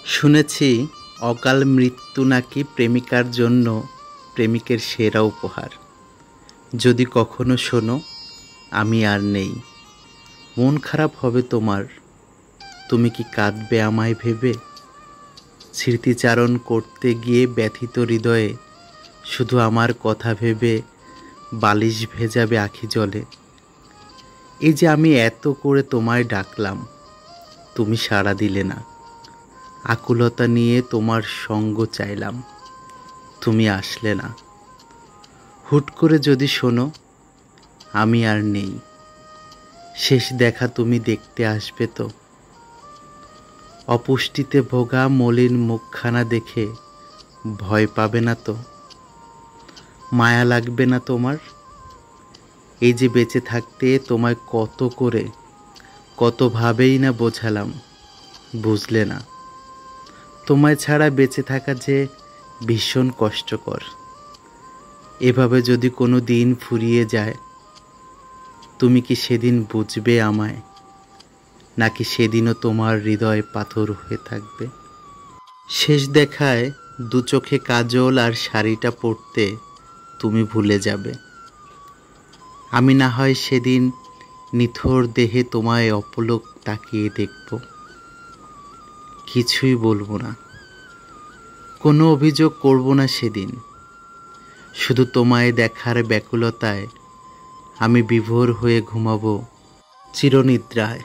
শুনেছি অকাল মৃত্যু নাকি প্রেমিকার জন্য প্রেমিকের সেরা উপহার। যদি কখনো শোনো আমি আর নেই, মন খারাপ হবে তোমার। তুমি কি কাঁদবে আমায় ভেবে? স্মৃতিচারণ করতে গিয়ে ব্যথিত হৃদয়ে শুধু আমার কথা ভেবে বালিশ ভেজাবে আখি জলে। এই যে আমি এত করে তোমায় ডাকলাম, তুমি সাড়া দিলে না। আকুলতা নিয়ে তোমার সঙ্গ চাইলাম, তুমি আসলে না। হুট করে যদি শোনো আমি আর নেই, শেষ দেখা তুমি দেখতে আসবে তো? অপুষ্টিতে ভোগা মলিন মুখখানা দেখে ভয় পাবে না তো? মায়া লাগবে না তোমার? এই যে বেঁচে থাকতে তোমায় কত করে কতভাবেই না বোঝালাম, বুঝলে না। তোমায় ছাড়া বেঁচে থাকা যে ভীষণ কষ্টকর। এভাবে যদি কোনো দিন ফুরিয়ে যায়, তুমি কি সেদিন বুঝবে আমায়, নাকি সেদিনও তোমার হৃদয় পাথর হয়ে থাকবে? শেষ দেখায় দু চোখে কাজল আর শাড়িটা পরতে তুমি ভুলে যাবে। আমি না হয় সেদিন নিথর দেহে তোমায় অপলক তাকিয়ে দেখব, কিছুই বলবো না, কোনো অভিযোগ করব না সেদিন। শুধু তোমায় দেখার ব্যাকুলতায় আমি বিভোর হয়ে ঘুমাবো চিরনিদ্রায়।